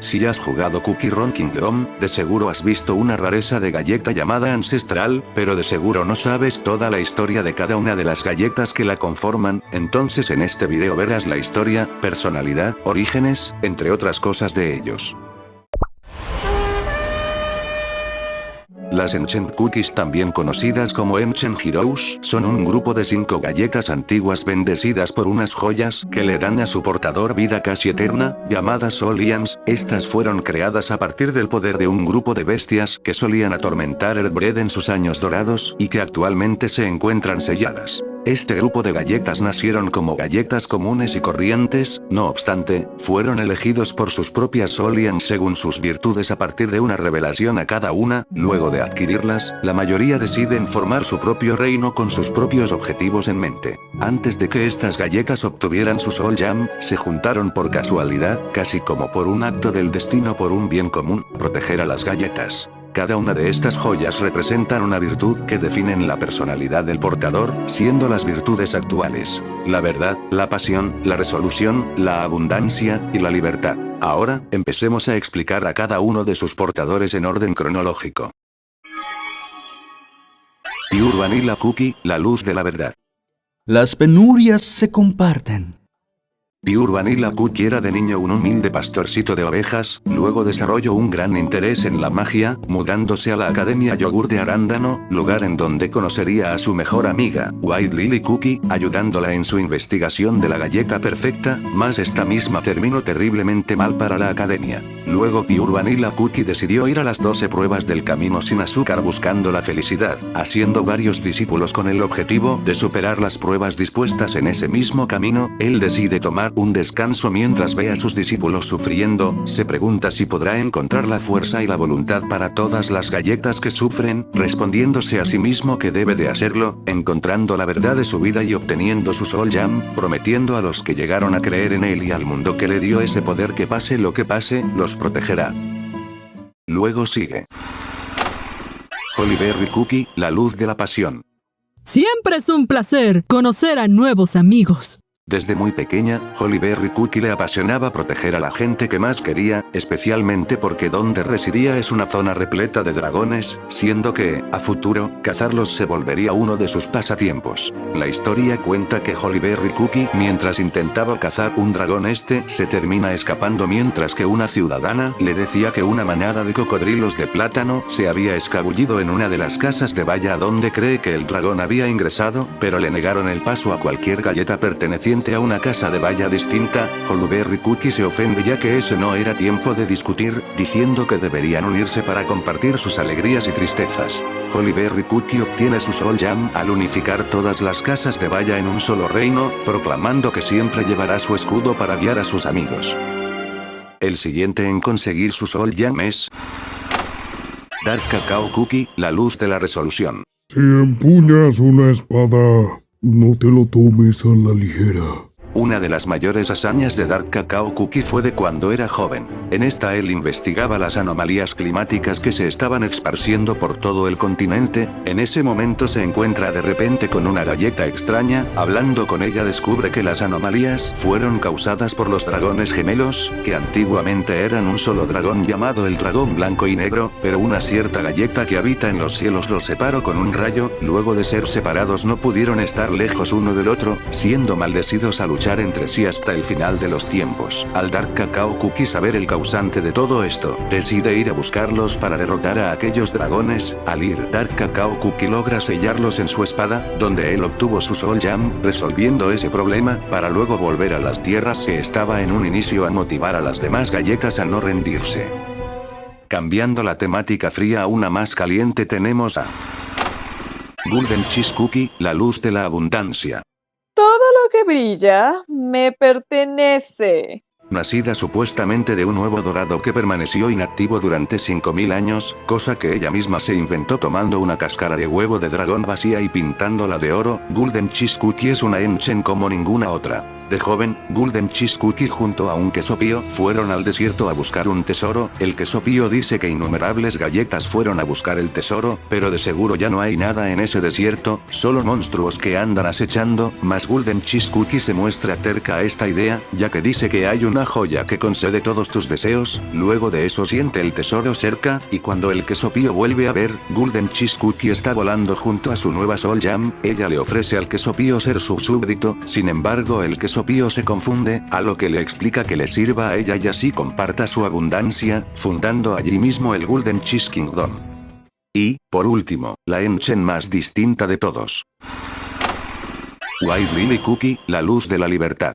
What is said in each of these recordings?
Si has jugado Cookie Run Kingdom, de seguro has visto una rareza de galleta llamada Ancestral, pero de seguro no sabes toda la historia de cada una de las galletas que la conforman, entonces en este video verás la historia, personalidad, orígenes, entre otras cosas de ellos. Las Ancient Cookies, también conocidas como Ancient Heroes, son un grupo de 5 galletas antiguas bendecidas por unas joyas que le dan a su portador vida casi eterna, llamadas Solians. Estas fueron creadas a partir del poder de un grupo de bestias que solían atormentar Earthbreed en sus años dorados y que actualmente se encuentran selladas. Este grupo de galletas nacieron como galletas comunes y corrientes, no obstante, fueron elegidos por sus propias Solians según sus virtudes a partir de una revelación a cada una. Luego de adquirirlas, la mayoría deciden formar su propio reino con sus propios objetivos en mente. Antes de que estas galletas obtuvieran su Soul Gem, se juntaron por casualidad, casi como por un acto del destino por un bien común, proteger a las galletas. Cada una de estas joyas representan una virtud que definen la personalidad del portador, siendo las virtudes actuales: la verdad, la pasión, la resolución, la abundancia, y la libertad. Ahora, empecemos a explicar a cada uno de sus portadores en orden cronológico. Pure Vanilla Cookie, la luz de la verdad. Las penurias se comparten. Pure Vanilla Cookie era de niño un humilde pastorcito de ovejas, luego desarrolló un gran interés en la magia, mudándose a la Academia Yogur de Arándano, lugar en donde conocería a su mejor amiga, White Lily Cookie, ayudándola en su investigación de la galleta perfecta, mas esta misma terminó terriblemente mal para la academia. Luego Pure Vanilla Cookie decidió ir a las 12 pruebas del camino sin azúcar buscando la felicidad, haciendo varios discípulos con el objetivo de superar las pruebas dispuestas en ese mismo camino. Él decide tomar un descanso mientras ve a sus discípulos sufriendo, se pregunta si podrá encontrar la fuerza y la voluntad para todas las galletas que sufren, respondiéndose a sí mismo que debe de hacerlo, encontrando la verdad de su vida y obteniendo su Soul Gem, prometiendo a los que llegaron a creer en él y al mundo que le dio ese poder que pase lo que pase, los protegerá. Luego sigue Holly Berry Cookie, la luz de la pasión. Siempre es un placer conocer a nuevos amigos. Desde muy pequeña, Holly Berry Cookie le apasionaba proteger a la gente que más quería, especialmente porque donde residía es una zona repleta de dragones, siendo que, a futuro, cazarlos se volvería uno de sus pasatiempos. La historia cuenta que Holly Berry Cookie, mientras intentaba cazar un dragón, se termina escapando mientras que una ciudadana le decía que una manada de cocodrilos de plátano se había escabullido en una de las casas de valla donde cree que el dragón había ingresado, pero le negaron el paso a cualquier galleta perteneciente a una casa de valla distinta. Holly Berry Cookie se ofende ya que ese no era tiempo de discutir, diciendo que deberían unirse para compartir sus alegrías y tristezas. Holly Berry Cookie obtiene su Soul Gem al unificar todas las casas de valla en un solo reino, proclamando que siempre llevará su escudo para guiar a sus amigos. El siguiente en conseguir su Soul Gem es Dark Cacao Cookie, la luz de la resolución. Si empuñas una espada, no te lo tomes a la ligera. Una de las mayores hazañas de Dark Cacao Cookie fue de cuando era joven. En esta él investigaba las anomalías climáticas que se estaban esparciendo por todo el continente. En ese momento se encuentra de repente con una galleta extraña, hablando con ella descubre que las anomalías fueron causadas por los dragones gemelos, que antiguamente eran un solo dragón llamado el dragón blanco y negro, pero una cierta galleta que habita en los cielos los separó con un rayo. Luego de ser separados no pudieron estar lejos uno del otro, siendo maldecidos a luchar entre sí hasta el final de los tiempos. Al Dark Cacao Cookie saber el causante de todo esto, decide ir a buscarlos para derrotar a aquellos dragones. Al ir, Dark Cacao Cookie logra sellarlos en su espada, donde él obtuvo su Soul Gem, resolviendo ese problema, para luego volver a las tierras que estaba en un inicio a motivar a las demás galletas a no rendirse. Cambiando la temática fría a una más caliente tenemos a Golden Cheese Cookie, la luz de la abundancia. Todo lo que brilla me pertenece. Nacida supuestamente de un huevo dorado que permaneció inactivo durante 5000 años, cosa que ella misma se inventó tomando una cáscara de huevo de dragón vacía y pintándola de oro, Golden Cheese Cookie es una Ancient como ninguna otra. De joven, Golden Cheese Cookie junto a un queso pío fueron al desierto a buscar un tesoro. El queso pío dice que innumerables galletas fueron a buscar el tesoro, pero de seguro ya no hay nada en ese desierto, solo monstruos que andan acechando, mas Golden Cheese Cookie se muestra terca a esta idea, ya que dice que hay una una joya que concede todos tus deseos, luego de eso siente el tesoro cerca, y cuando el queso pío vuelve a ver, Golden Cheese Cookie está volando junto a su nueva Soul Jam, ella le ofrece al queso pío ser su súbdito, sin embargo el queso pío se confunde, a lo que le explica que le sirva a ella y así comparta su abundancia, fundando allí mismo el Golden Cheese Kingdom. Y, por último, la Enchen más distinta de todos. White Lily Cookie, la luz de la libertad.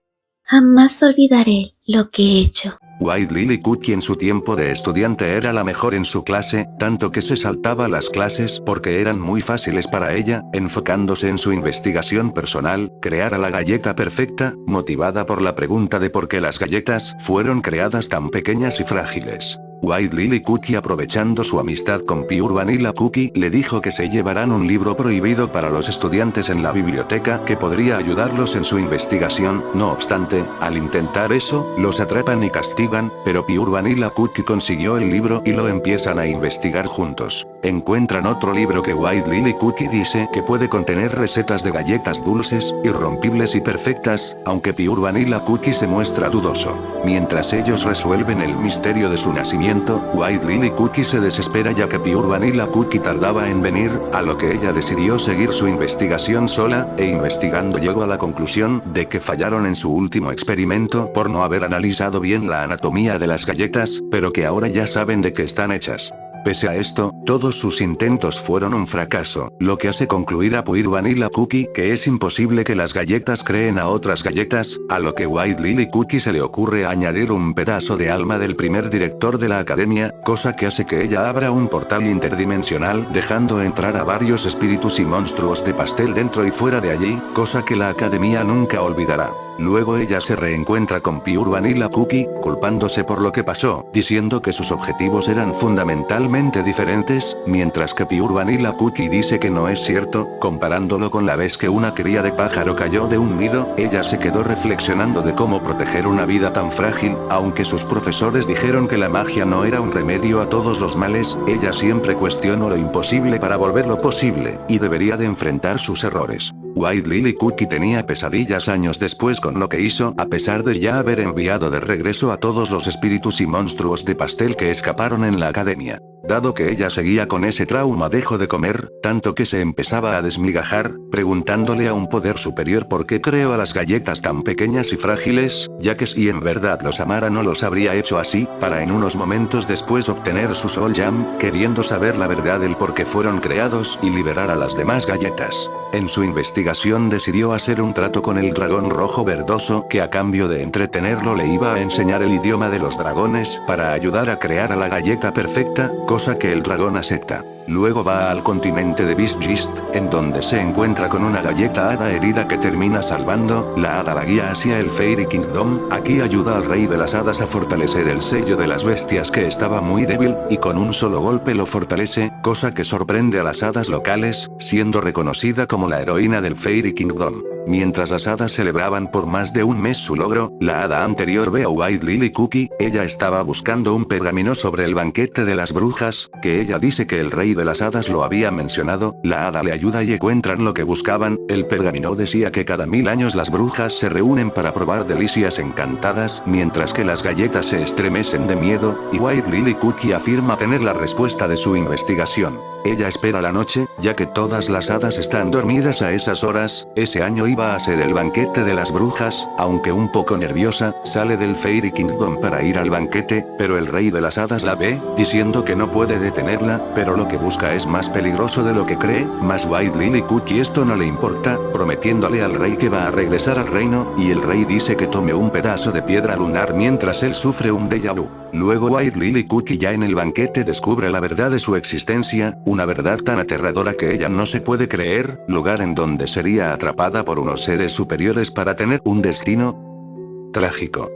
Jamás olvidaré lo que he hecho. White Lily Cookie en su tiempo de estudiante era la mejor en su clase, tanto que se saltaba las clases porque eran muy fáciles para ella, enfocándose en su investigación personal, crear a la galleta perfecta, motivada por la pregunta de por qué las galletas fueron creadas tan pequeñas y frágiles. White Lily Cookie, aprovechando su amistad con Pure Vanilla Cookie, le dijo que se llevarán un libro prohibido para los estudiantes en la biblioteca que podría ayudarlos en su investigación. No obstante, al intentar eso, los atrapan y castigan, pero Pure Vanilla Cookie consiguió el libro y lo empiezan a investigar juntos. Encuentran otro libro que White Lily Cookie dice que puede contener recetas de galletas dulces, irrompibles y perfectas, aunque Pure Vanilla Cookie se muestra dudoso. Mientras ellos resuelven el misterio de su nacimiento, White Lily Cookie se desespera ya que Pure Vanilla Cookie tardaba en venir, a lo que ella decidió seguir su investigación sola, e investigando llegó a la conclusión de que fallaron en su último experimento por no haber analizado bien la anatomía de las galletas, pero que ahora ya saben de qué están hechas. Pese a esto, todos sus intentos fueron un fracaso, lo que hace concluir a Pure Vanilla Cookie que es imposible que las galletas creen a otras galletas, a lo que White Lily Cookie se le ocurre añadir un pedazo de alma del primer director de la academia, cosa que hace que ella abra un portal interdimensional dejando entrar a varios espíritus y monstruos de pastel dentro y fuera de allí, cosa que la academia nunca olvidará. Luego ella se reencuentra con Pure Vanilla Cookie, culpándose por lo que pasó, diciendo que sus objetivos eran fundamentalmente diferentes, mientras que Pure Vanilla Cookie dice que no es cierto, comparándolo con la vez que una cría de pájaro cayó de un nido, ella se quedó reflexionando de cómo proteger una vida tan frágil, aunque sus profesores dijeron que la magia no era un remedio a todos los males, ella siempre cuestionó lo imposible para volverlo posible, y debería de enfrentar sus errores. White Lily Cookie tenía pesadillas años después con lo que hizo, a pesar de ya haber enviado de regreso a todos los espíritus y monstruos de pastel que escaparon en la academia. Dado que ella seguía con ese trauma, dejó de comer, tanto que se empezaba a desmigajar, preguntándole a un poder superior por qué creó a las galletas tan pequeñas y frágiles, ya que si en verdad los amara no los habría hecho así, para en unos momentos después obtener su Soul Jam, queriendo saber la verdad del por qué fueron creados y liberar a las demás galletas. En su investigación decidió hacer un trato con el dragón rojo verdoso que a cambio de entretenerlo le iba a enseñar el idioma de los dragones para ayudar a crear a la galleta perfecta, cosa que el dragón acepta. Luego va al continente de Beast Gist, en donde se encuentra con una galleta hada herida que termina salvando, la hada la guía hacia el Fairy Kingdom, aquí ayuda al rey de las hadas a fortalecer el sello de las bestias que estaba muy débil, y con un solo golpe lo fortalece, cosa que sorprende a las hadas locales, siendo reconocida como la heroína del Fairy Kingdom. Mientras las hadas celebraban por más de un mes su logro, la hada anterior ve a White Lily Cookie, ella estaba buscando un pergamino sobre el banquete de las brujas, que ella dice que el rey de las hadas lo había mencionado, la hada le ayuda y encuentran lo que buscaban, el pergamino decía que cada 1000 años las brujas se reúnen para probar delicias encantadas, mientras que las galletas se estremecen de miedo, y White Lily Cookie afirma tener la respuesta de su investigación. Ella espera la noche, ya que todas las hadas están dormidas a esas horas, ese año iba a ser el banquete de las brujas, aunque un poco nerviosa, sale del Fairy Kingdom para ir al banquete, pero el rey de las hadas la ve, diciendo que no puede detenerla, pero lo que busca es más peligroso de lo que cree, más White Lily Cookie esto no le importa, prometiéndole al rey que va a regresar al reino, y el rey dice que tome un pedazo de piedra lunar mientras él sufre un déjà vu. Luego White Lily Cookie ya en el banquete descubre la verdad de su existencia, una verdad tan aterradora que ella no se puede creer, lugar en donde sería atrapada por unos seres superiores para tener un destino trágico.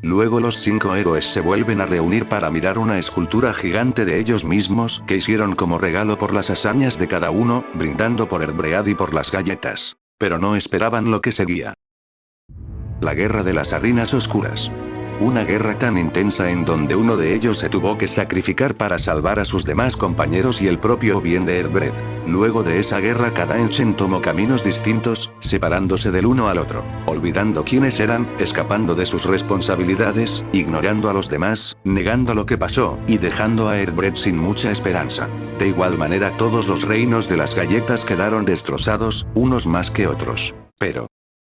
Luego los 5 héroes se vuelven a reunir para mirar una escultura gigante de ellos mismos que hicieron como regalo por las hazañas de cada uno, brindando por el bread y por las galletas. Pero no esperaban lo que seguía. La guerra de las harinas oscuras. Una guerra tan intensa en donde uno de ellos se tuvo que sacrificar para salvar a sus demás compañeros y el propio bien de Eldred. Luego de esa guerra cada Enchen tomó caminos distintos, separándose del uno al otro, olvidando quiénes eran, escapando de sus responsabilidades, ignorando a los demás, negando lo que pasó, y dejando a Eldred sin mucha esperanza. De igual manera todos los reinos de las galletas quedaron destrozados, unos más que otros. Pero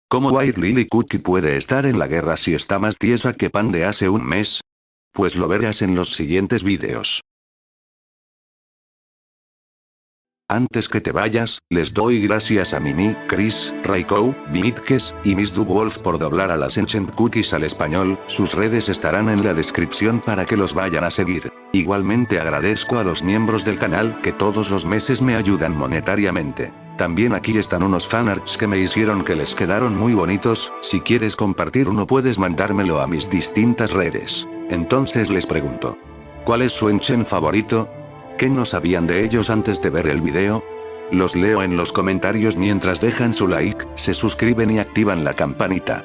¿cómo White Lily Cookie puede estar en la guerra si está más tiesa que pan de hace un mes? Pues lo verás en los siguientes vídeos. Antes que te vayas, les doy gracias a Mini, Chris, Raikou, Binitkes, y Miss Dubwolf por doblar a las Enchant Cookies al español. Sus redes estarán en la descripción para que los vayan a seguir. Igualmente agradezco a los miembros del canal que todos los meses me ayudan monetariamente. También aquí están unos fanarts que me hicieron que les quedaron muy bonitos. Si quieres compartir uno puedes mandármelo a mis distintas redes. Entonces les pregunto, ¿cuál es su Enchen favorito? ¿Qué no sabían de ellos antes de ver el video? Los leo en los comentarios mientras dejan su like, se suscriben y activan la campanita.